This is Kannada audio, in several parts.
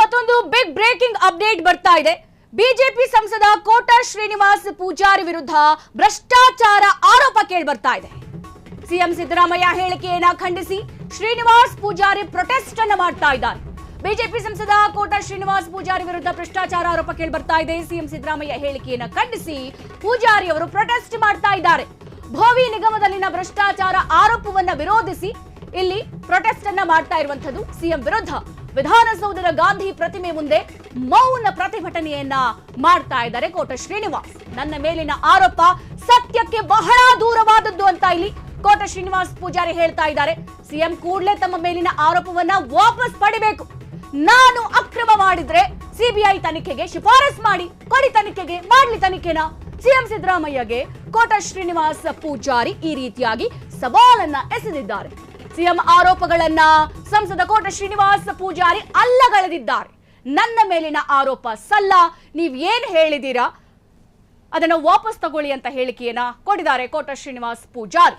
ಮತ್ತೊಂದು ಬಿಗ್ ಬ್ರೇಕಿಂಗ್ ಅಪ್ಡೇಟ್ ಬರ್ತಾ ಇದೆ. ಬಿಜೆಪಿ ಸಂಸದ ಕೋಟ ಶ್ರೀನಿವಾಸ್ ಪೂಜಾರಿ ವಿರುದ್ಧ ಭ್ರಷ್ಟಾಚಾರ ಆರೋಪ ಕೇಳಿ ಬರ್ತಾ ಇದೆ. ಸಿಎಂ ಸಿದ್ದರಾಮಯ್ಯ ಹೇಳಿಕೆಯನ್ನ ಖಂಡಿಸಿ ಶ್ರೀನಿವಾಸ್ ಪೂಜಾರಿ ಪ್ರೊಟೆಸ್ಟ್ ಅನ್ನು ಮಾಡ್ತಾ ಇದ್ದಾರೆ. ಬಿಜೆಪಿ ಸಂಸದ ಕೋಟ ಶ್ರೀನಿವಾಸ್ ಪೂಜಾರಿ ವಿರುದ್ಧ ಭ್ರಷ್ಟಾಚಾರ ಆರೋಪ ಕೇಳಿ ಬರ್ತಾ ಇದೆ. ಸಿಎಂ ಸಿದ್ದರಾಮಯ್ಯ ಹೇಳಿಕೆಯನ್ನ ಖಂಡಿಸಿ ಪೂಜಾರಿ ಅವರು ಪ್ರೊಟೆಸ್ಟ್ ಮಾಡ್ತಾ ಇದ್ದಾರೆ. ಭೋವಿ ನಿಗಮದಲ್ಲಿನ ಭ್ರಷ್ಟಾಚಾರ ಆರೋಪವನ್ನ ವಿರೋಧಿಸಿ ಇಲ್ಲಿ ಪ್ರೊಟೆಸ್ಟ್ ಅನ್ನ ಮಾಡ್ತಾ ಇರುವಂತದ್ದು. ಸಿಎಂ ವಿರುದ್ಧ ವಿಧಾನಸೌಧದ ಗಾಂಧಿ ಪ್ರತಿಮೆ ಮುಂದೆ ಮೌನ ಪ್ರತಿಭಟನೆಯನ್ನ ಮಾಡ್ತಾ ಇದ್ದಾರೆ ಕೋಟ ಶ್ರೀನಿವಾಸ್. ನನ್ನ ಮೇಲಿನ ಆರೋಪ ಸತ್ಯಕ್ಕೆ ಬಹಳ ದೂರವಾದದ್ದು ಅಂತ ಇಲ್ಲಿ ಕೋಟ ಶ್ರೀನಿವಾಸ್ ಪೂಜಾರಿ ಹೇಳ್ತಾ ಇದ್ದಾರೆ. ಸಿಎಂ ಕೂಡಲೇ ತಮ್ಮ ಮೇಲಿನ ಆರೋಪವನ್ನ ವಾಪಸ್ ಪಡಿಬೇಕು. ನಾನು ಅಕ್ರಮ ಮಾಡಿದ್ರೆ ಸಿಬಿಐ ತನಿಖೆಗೆ ಶಿಫಾರಸ್ ಮಾಡಿ, ಕೊಡಿ ತನಿಖೆಗೆ, ಮಾಡ್ಲಿ ತನಿಖೆನ. ಸಿಎಂ ಸಿದ್ದರಾಮಯ್ಯಗೆ ಕೋಟ ಶ್ರೀನಿವಾಸ್ ಪೂಜಾರಿ ಈ ರೀತಿಯಾಗಿ ಸವಾಲನ್ನ ಎಸೆದಿದ್ದಾರೆ. ಸಿಎಂ ಆರೋಪಗಳನ್ನ ಸಂಸದ ಕೋಟ ಶ್ರೀನಿವಾಸ್ ಪೂಜಾರಿ ಅಲ್ಲಗಳೆದಿದ್ದಾರೆ. ನನ್ನ ಮೇಲಿನ ಆರೋಪ ಸಲ್ಲ, ನೀವ್ ಏನ್ ಹೇಳಿದೀರಾ ಅದನ್ನ ವಾಪಸ್ ತಗೊಳ್ಳಿ ಅಂತ ಹೇಳಿಕೆಯನ್ನ ಕೊಟ್ಟಿದ್ದಾರೆ ಕೋಟ ಶ್ರೀನಿವಾಸ್ ಪೂಜಾರಿ.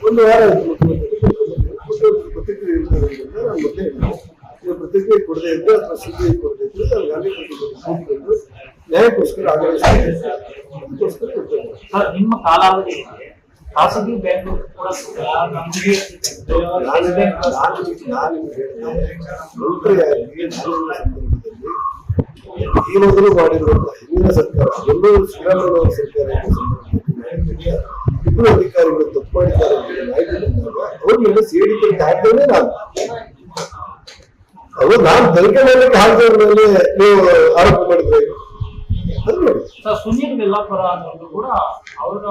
ಒಂದು ವಾರ ಪ್ರತಿಕ್ರಿಯೆ ಕೊಡದೇ ಇದ್ದು ಅಥವಾ ಸಿಬಿಐ ಕೊಡದೇ ಇದ್ದು ನಾವು ಗಾಂಧಿ ಪ್ರತಿಕ್ರಿಯೆ ನ್ಯಾಯಕ್ಕೋಸ್ಕರ ನಿಮ್ಮ ಕಾಲಾವಧಿ ಖಾಸಗಿ ಬ್ಯಾಂಕ್ ಕೂಡ ಈ ಮೊದಲು ಮಾಡಿರುವಂತಹ ಹಿಂದಿನ ಸರ್ಕಾರ ಎಲ್ಲರೂ ಶ್ರೀರಾಮಯ್ಯ ಸರ್ಕಾರ ಇಬ್ಬರು ಅಧಿಕಾರಿಗಳು ತಪ್ಪು ಮಾಡಿದ್ದಾರೆ ಮಾಹಿತಿ ಬಂದಾಗ ಅವ್ರ ಮೇಲೆ ಸಿಐಡಿ ತನಿಖೆ ಹಾಕ್ತೇನೆ ನಾನು ತನಿಖೆ ಮಾಡಲಿಕ್ಕೆ ಹಾಕಿದವ್ರ ಮೇಲೆ ನೀವು ಆರೋಪ ಮಾಡಿದ್ರೆ ಸುನೀಲ್ ಬೆಲ್ಲಾಪುರ ಅನ್ನೋದು ಕೂಡ ಅವರ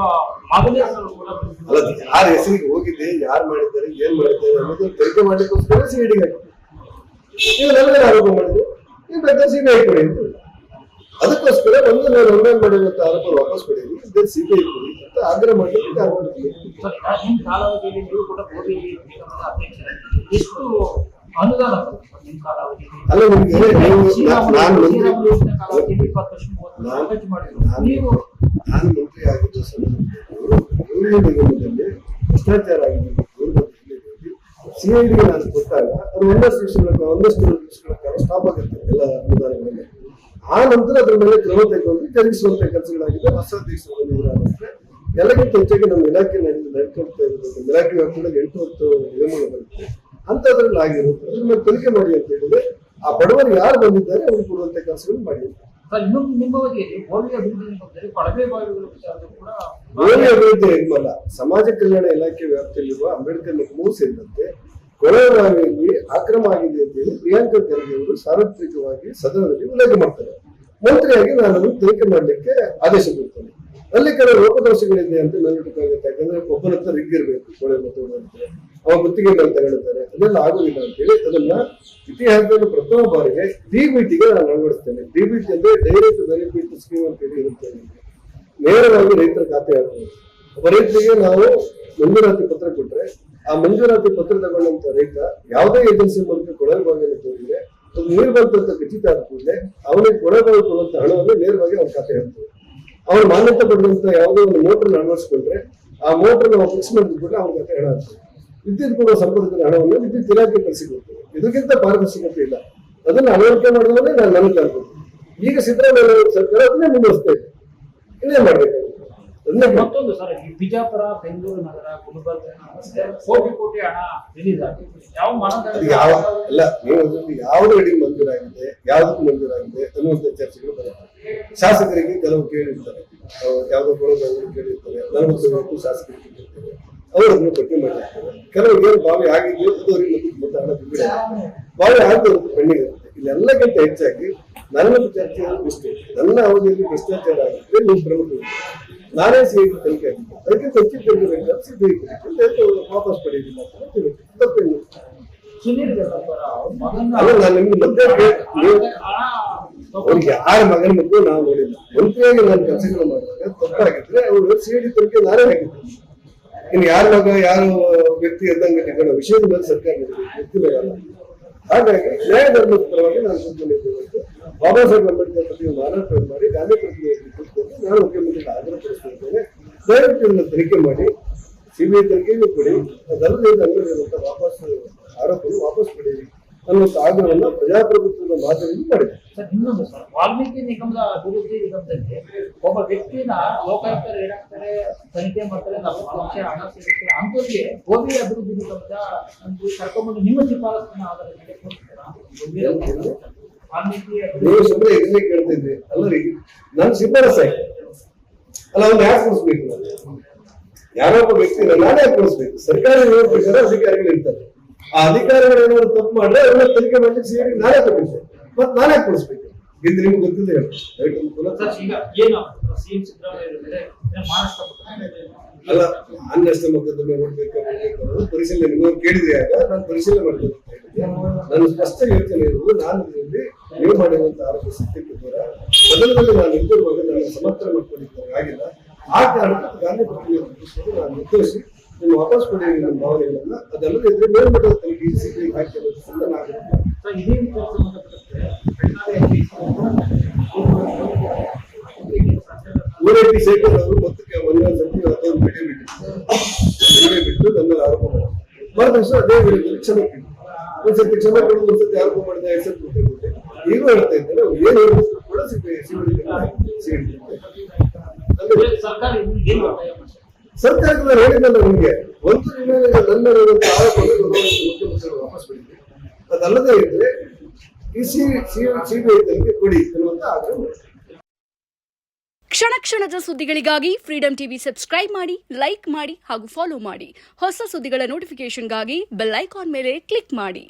ಮಗನ ಹೆಸರು ಕೂಡ ಅಲ್ಲ, ಯಾರ ಹೆಸರಿಗೆ ಹೋಗಿದೆ, ಯಾರು ಮಾಡಿದ್ದಾರೆ, ಏನ್ ಮಾಡಿದ್ದಾರೆ ಅನ್ನೋದು ತನಿಖೆ ಮಾಡ್ಲಿಕ್ಕೋಸ್ಕರ ಸಿಐಡಿಗೆ ಹಾಕಿದೆ. ನೀವು ನನಗೆ ಆರೋಪ ಮಾಡಿದ್ರು, ನೀವು ಬೇಕಾದ್ರೆ ಸಿಬಿಐ ಕೊಡಿ ಅಂತ. ಅದಕ್ಕೋಸ್ಕರ ಒಂದು ನಾನು ಒಮ್ಮೆ ಮಾಡಿರುವಂತ ಆರೋಪ ವಾಪಸ್ ಕೊಡಿದ್ವಿ, ಇದೇ ಸಿಬಿಐ ಕೊಡಿ ಅಂತ ಆಗ್ರಹ ಮಾಡಲಿಕ್ಕೆ ನಿಮ್ಮ ಕಾಲಾವಧಿಯಲ್ಲಿ ನೀವು ಕೂಡ ಎಷ್ಟು ಅನುದಾನ ಅಲ್ಲ ನಿಮ್ಗೆ ನಾನು ಮಂತ್ರಿ ಆಗಿದ್ದ ನಿಗಮದಲ್ಲಿ ಭ್ರಷ್ಟಾಚಾರ ಆಗಿದೆ ಸಿಐಡಿಗೆ ನಾನು ಕೊಟ್ಟಾಗ ಅದು ಒಂದಷ್ಟು ದಿವಸಗಳ ಕಾಲ ಸ್ಟಾಪ್ ಆಗುತ್ತೆ ಎಲ್ಲ ಅನುದಾನಗಳಲ್ಲಿ. ಆ ನಂತರ ಅದ್ರ ಮೇಲೆ ಕ್ರಮ ತೆಗೆದುಕೊಂಡು ಜರುಗಿಸುವಂತ ಕೆಲಸಗಳಾಗಿದೆ. ಹೊಸ ದೇಶದಲ್ಲಿ ಎಲ್ಲಕ್ಕಿಂತ ಹೆಚ್ಚಾಗಿ ನಮ್ಮ ಇಲಾಖೆ ನಡ್ಕೊಳ್ತಾ ಇರೋದು ಇಲಾಖೆ ವ್ಯಾಪ್ತಿಯಲ್ಲಿ 8-10 ನಿಗಮಗಳು ಬರುತ್ತೆ ಅಂತದ್ರಲ್ಲಿ ಆಗಿರುತ್ತೆ. ಅದ್ರ ಮೇಲೆ ತನಿಖೆ ಮಾಡಿ ಅಂತ ಹೇಳಿದ್ರೆ ಆ ಬಡವರು ಯಾರು ಬಂದಿದ್ದಾರೆ ಅವ್ರಿಗೆ ಕೊಡುವಂತ ಕೆಲಸಗಳು ಮಾಡಿ. ಓಲಿ ಅಭಿವೃದ್ಧಿ ಇಲ್ವಲ್ಲ, ಸಮಾಜ ಕಲ್ಯಾಣ ಇಲಾಖೆ ವ್ಯಾಪ್ತಿಯಲ್ಲಿರುವ ಅಂಬೇಡ್ಕರ್ ನಿಗಮವೂ ಸೇರಿದಂತೆ ಕೊಳಗಾವಿಯಲ್ಲಿ ಅಕ್ರಮ ಆಗಿದೆ ಅಂತ ಹೇಳಿ ಪ್ರಿಯಾಂಕಾ ಖರ್ಗೆ ಅವರು ಸಾರ್ವತ್ರಿಕವಾಗಿ ಸದನದಲ್ಲಿ ಉಲ್ಲೇಖ ಮಾಡ್ತಾರೆ. ಮಂತ್ರಿಯಾಗಿ ನಾನು ಅದನ್ನು ತನಿಖೆ ಮಾಡಲಿಕ್ಕೆ ಆದೇಶ ಕೊಡ್ತೇನೆ. ಅಲ್ಲಿ ಕೆಲವು ಲೋಪದೋಷಗಳಿದೆ ಅಂತ ಮೇಲ್ಬಿಟ್ಟಕ್ಕಾಗುತ್ತೆ. ಯಾಕಂದ್ರೆ ಒಬ್ಬನ ಹತ್ರ ರಿಗ್ ಇರಬೇಕು, ಕೊಳೆ ಮತ್ತು ಅವ ಗುತ್ತಿಗೆ ಮೇಲೆ ತಗೊಳ್ತಾರೆ, ಅದೆಲ್ಲ ಆಗುದಿಲ್ಲ ಅಂತ ಹೇಳಿ ಅದನ್ನ ಇತಿಹಾಸದಲ್ಲಿ ಪ್ರಥಮ ಬಾರಿಗೆ ಡಿಬಿಟಿಗೆ ನಾನು ಅಳವಡಿಸ್ತೇನೆ. ಡಿಬಿಟಿ ಅಂದ್ರೆ ಡೈರೆಕ್ಟ್ ಬೆನಿಫಿಟ್ ಸ್ಕೀಮ್ ಅಂತ ಹೇಳಿ ಇರುತ್ತೆ. ನೇರವಾಗಿ ರೈತರ ಖಾತೆ ಆಗ್ತದೆ. ಒಬ್ಬ ರೈತರಿಗೆ ನಾವು ಮಂಜೂರಾತಿ ಪತ್ರ ಕೊಟ್ರೆ ಆ ಮಂಜೂರಾತಿ ಪತ್ರ ತಗೊಂಡಂತ ರೈತ ಯಾವುದೇ ಏಜೆನ್ಸಿ ಮೂಲಕ ಕೊಳವೆ ಬಾವಿಯನ್ನು ತೋರಿದ್ರೆ ಅದು ನೀರು ಬಂತಂತ ಖಚಿತ ಆದ ಕೂಡಲೇ ಅವನಿಗೆ ಕೊಳವೆ ಬಾವಿ ಕೊಡುವಂತ ಹಣವನ್ನು ನೇರವಾಗಿ ಅವ್ರ ಖಾತೆ ಹಾಕ್ತದೆ. ಅವ್ರು ಮಾನ್ಯತೆ ಪಡೆದಂತ ಯಾವುದೋ ಒಂದು ಮೋಟರ್ ಅಳವಡಿಸ್ಕೊಂಡ್ರೆ ಆ ಮೋಟರ್ ನಾವು ಫಿಕ್ಸ್ ಮಾಡಿದ್ಬಿಟ್ರೆ ಅವ್ರ ಖಾತೆ ಹಣ ಆಗ್ತದೆ. ವಿದ್ಯುತ್ ಕೊಡುವ ಸಂಪರ್ಕದ ಹಣವನ್ನು ವಿದ್ಯುತ್ ಇಲಾಖೆ ಕಳಿಸಿಕೊಡ್ತದೆ. ಇದಕ್ಕಿಂತ ಪಾರದರ್ಶಕತೆ ಇಲ್ಲ. ಅದನ್ನ ಅಳವಡಿಕೆ ಮಾಡಿದ್ರೆ ನಾನು ನನಗೆ ಕಾಣ್ಬೋದು. ಈಗ ಸಿದ್ದರಾಮಯ್ಯ ಸರ್ಕಾರ ಅದನ್ನೇ ಮುಂದುವರಿಸ್ತಾ ಇದೆ. ಇನ್ನೇನ್ ಮಾಡ್ಬೇಕು? ಮತ್ತೊಂದು ಸರ್, ಬಿಜಾಪುರ, ಬೆಂಗಳೂರು ನಗರ, ಗುಲ್ಬರ್ಗ ಕೋಟಿ ಹಣ ರಿಲೀಸ್ ಆಗಿದೆ. ಅಲ್ಲ, ನೀವು ಅದರಲ್ಲಿ ಯಾವ್ದು ಅಡಿ ಮಂಜೂರಾಗಿದೆ, ಯಾವ್ದಕ್ಕೂ ಮಂಜೂರಾಗಿದೆ ಅನ್ನುವಂತ ಚರ್ಚೆಗಳು ಬರುತ್ತೆ. ಶಾಸಕರಿಗೆ ಕೆಲವು ಕೇಳಿರ್ತಾರೆ, ಯಾವ್ದೋ ಕೊಳಗಾವರು ಕೇಳಿರ್ತಾರೆ, 40 ಶಾಸಕರಿಗೆ ಕೇಳಿರ್ತಾರೆ, ಅವರು ಅದನ್ನು ಪಟ್ಟಿ ಮಾಡಿರ್ತಾರೆ. ಕೆಲವರಿಗೆ ಏನು ಬಾವಿ ಆಗಿದೆಯೋ ಅದು ಅವರಿಗೆ ಮತ್ತೆ ಹಣ ಬಿಡುಗಡೆ ಆಗ್ತದೆ. ಬಾವಿ ಆಗದವ್ರಿಗೆ ಪೆಂಡಿಂಗ್ ಇರುತ್ತೆ. ಇಲ್ಲೆಲ್ಲಕ್ಕಿಂತ ಹೆಚ್ಚಾಗಿ ನನ್ನ ಚರ್ಚೆ ಇಷ್ಟೇ, ನನ್ನ ಅವಧಿಯಲ್ಲಿ ಭ್ರಷ್ಟಾಚಾರ ಆಗಿದ್ರೆ ನೀವು ಪ್ರಮುಖ ನಾನೇ ಸಿಐಡಿ ತನಿಖೆ ಆಗಿದ್ದೆ, ಅದಕ್ಕೆ ತಪ್ಪಿ ತೆಗೆದುಬೇಕು ಸಿಬಿಐ ವಾಪಸ್ ಪಡೆಯುವುದಿಲ್ಲ ಅಂತ ತಪ್ಪೇನು. ಅಲ್ಲ, ನಾನು ನಿಮ್ಗೆ ಮತ್ತೆ ಅವ್ರಿಗೆ ಯಾರ ಮಗನ ಮಕ್ಕಳು ನಾವು ನೋಡಿಲ್ಲ. ಮಂತ್ರಿಯಾಗಿ ನಾನು ಕೆಲಸಗಳು ಮಾಡುವಾಗ ತಪ್ಪಾಗಿದ್ರೆ ಅವರು ಸಿಐಡಿ ತನಿಖೆ ನಾನೇ ಹಾಕಿದ್ದೆ. ಇನ್ನು ಯಾರ ಮಗ ಯಾರು ವ್ಯಕ್ತಿ ಎದ್ದಂಗೆ ವಿಷಯದ ಮೇಲೆ ಸರ್ಕಾರ ವ್ಯಕ್ತಿ ಮೇಲೆ ಅಲ್ಲ. ಹಾಗಾಗಿ ನ್ಯಾಯ ಧರ್ಮದ ಪರವಾಗಿ ನಾನು ಕೂತ್ಕೊಂಡಿದ್ದೇವೆ. ಬಾಬಾ ಸಾಹೇಬ್ ಅಂಬೇಡ್ಕರ್ ಪ್ರತಿಮೆ ಮಾರಾಟ ಮಾಡಿ ಗಾಂಧಿ ಪ್ರತಿಮೆಯಲ್ಲಿ ಕೂತ್ಕೊಂಡು ನಾನು ಮುಖ್ಯಮಂತ್ರಿಗಳ ಆಗ್ರಹಪಡಿಸ್ತಿದ್ದೇನೆ. ದಯವಿಟ್ಟು ಇದನ್ನು ತನಿಖೆ ಮಾಡಿ, ಸಿಬಿಐ ತನಿಖೆಗೂ ಕೊಡಿ, ಅದಲ್ಲದೆ ಅಂಗಡಿರುವಂತಹ ಆರೋಪವನ್ನು ವಾಪಸ್ ಪಡೆಯಿರಿ ಅನ್ನುವಂಥ ಆಗ್ರಹವನ್ನು ಪ್ರಜಾಪ್ರಭುತ್ವದ ಮಾಧ್ಯಮದಲ್ಲಿ ಮಾಡಿದೆ. ಸರ್, ಇನ್ನೊಂದು ಸರ್, ವಾಲ್ಮೀಕಿ ನಿಗಮದ ಅಭಿವೃದ್ಧಿ ನಿಗಮದಲ್ಲಿ ಒಬ್ಬ ವ್ಯಕ್ತಿನ ಲೋಕಾಯುಕ್ತರು ಏನಾಗ್ತಾರೆ, ತನಿಖೆ ಮಾಡ್ತಾರೆ, 40 ಲಕ್ಷ ಹಣ ಸಿಗುತ್ತೆ, ಅಂತವರಿಗೆ ಗೋಬಿ ಅಭಿವೃದ್ಧಿ ನಿಗಮದ ಒಂದು ಕರ್ಕೊಂಡ್ಬಂದು ನಿಮ್ಮ ಶಿಫಾರಸ್ಸಿನ ಆಧಾರದ ಮೇಲೆ ಕೊಡ್ತೀರಾ? ವಾಲ್ಮೀಕಿ ನೀವು ಸುಮ್ಮನೆ ಎಕ್ಸ್ಲಿಕ್ಕೆ ಕೇಳ್ತಿದ್ರಿ ಅಲ್ಲರಿ, ನಾನು ಶಿಫಾರಸ್ ಆಯ್ತು ಅಲ್ಲ, ಅವ್ನು ಯಾಕೆ ಕೊಡಿಸ್ಬೇಕು? ಯಾರೊಬ್ಬ ವ್ಯಕ್ತಿ ನಾನೇ ಯಾಕೆ ಕೊಡಿಸ್ಬೇಕು? ಸರ್ಕಾರಿ ಪ್ರಕಾರ ಅಧಿಕಾರಿಗಳು ಇರ್ತಾರೆ. ಆ ಅಧಿಕಾರಿಗಳು ಏನಾದ್ರು ತಪ್ಪು ಮಾಡಿದ್ರೆ ಅವ್ರನ್ನ ತನಿಖೆ ಮಾಡ್ಲಿಕ್ಕೆ ಸಿಐಡಿ ನಾನೇ ತಪ್ಪಿಸ್ತೇನೆ, ಮತ್ತೆ ನಾನೇ ಕೊಡಿಸ್ಬೇಕು. ಇದು ನಿಮ್ಗೆ ಗೊತ್ತಿದೆ ಹೇಳಿ. ಈಗ ಏನು ಸಿಎಂ ಸಿದ್ದರಾಮಯ್ಯ ಮಹಾರಾಷ್ಟ್ರ ಅಲ್ಲ, ಅನ್ನಷ್ಟ ಮೊಕದ್ದಮೆ ಓಡ್ಬೇಕು ಅನ್ನೋದು ಪರಿಶೀಲನೆ ನೀವು ಕೇಳಿದ್ರೆ ಆಗ ನಾನು ಪರಿಶೀಲನೆ ಮಾಡಬೇಕು ಅಂತ ಹೇಳಿದ್ದೆ. ನಾನು ಸ್ಪಷ್ಟ ಯೋಚನೆ ಇರುವುದು, ನಾನು ಇದರಲ್ಲಿ ನೀವು ಮಾಡಿರುವಂತಹ ಆರೋಪ ಸತ್ಯಕ್ಕೆ ದೂರ. ಮೊದಲದಲ್ಲಿ ನಾನು ಇಲ್ಲಿರುವಾಗ ನಾನು ಸಮರ್ಥನೆ ಮಾಡ್ಕೊಂಡಿದ್ದಾಗ ಆಗಿಲ್ಲ. ಆ ಕಾರಣಕ್ಕೆ ಗಾಂಧಿ ಪ್ರತಿಮೆಯನ್ನು ನಾನು ನಿರ್ದೋಷಿ, ನೀವು ವಾಪಸ್ ಕೊಡಿ ನಿಮ್ಮ ಭಾವನೆಗಳನ್ನ. ಅದಲ್ಲದೆ ಇದ್ರೆ ಮೇಲ್ಮಟ್ಟದ ತನಿಖೆ ಸಿಬಿಐ ಹಾಕಿರೋದ್ರಿಂದ ನಾನು ಇದೇ ಸಂಬಂಧಪಟ್ಟಂತೆ ಊರೈಟಿ ಶೇಖರ್ ಅವರು ಮೊತ್ತಕ್ಕೆ ಒಂದೊಂದು ಸತಿ ಅದೊಂದು ವಿಡಿಯೋ ಬಿಟ್ಟು ನನ್ನ ಆರೋಪ ಮಾಡಿದ್ರು. ಮರುದಿವಸ ಅದೇ ವಿಡಿಯೋದಲ್ಲಿ ಕ್ಷಮೆ ಕೇಳಿ, ಒಂದ್ಸತಿ ಕ್ಷಮೆ ಕೊಡೋದು, ಒಂದ್ಸತಿ ಆರೋಪ ಮಾಡಿದ ಎಕ್ಸೆಪ್ಟ್ ಕೊಟ್ಟಿರುತ್ತೆ. ಈಗೂ ಹೇಳ್ತಾ ಇದ್ದಾರೆ, ಏನ್ ಹೇಳಿದ್ರು ಕೂಡ ಸರ್ಕಾರದಿಂದ ಹೇಳಿದ್ದಲ್ಲ ನಿಮ್ಗೆ ಒಂದು ನನ್ನ ಆರೋಪವನ್ನು ಮುಖ್ಯಮಂತ್ರಿಗಳು ವಾಪಸ್ ಪಡಿತಾರೆ. ಅದಲ್ಲದೆ ಇದ್ರೆ ಈ ಸಿಬಿಐ ತನಿಖೆ ಕೊಡಿ ಅನ್ನುವಂತ ಆಗ್ರಹ. ಕ್ಷಣ ಕ್ಷಣದ ಸುದ್ದಿಗಳಿಗಾಗಿ ಫ್ರೀಡಂ ಟಿವಿ ಸಬ್ಸ್ಕ್ರೈಬ್ ಮಾಡಿ, ಲೈಕ್ ಮಾಡಿ ಹಾಗೂ ಫಾಲೋ ಮಾಡಿ. ಹೊಸ ಸುದ್ದಿಗಳ ನೋಟಿಫಿಕೇಶನ್ಗಾಗಿ ಬೆಲ್ ಐಕಾನ್ ಮೇಲೆ ಕ್ಲಿಕ್ ಮಾಡಿ.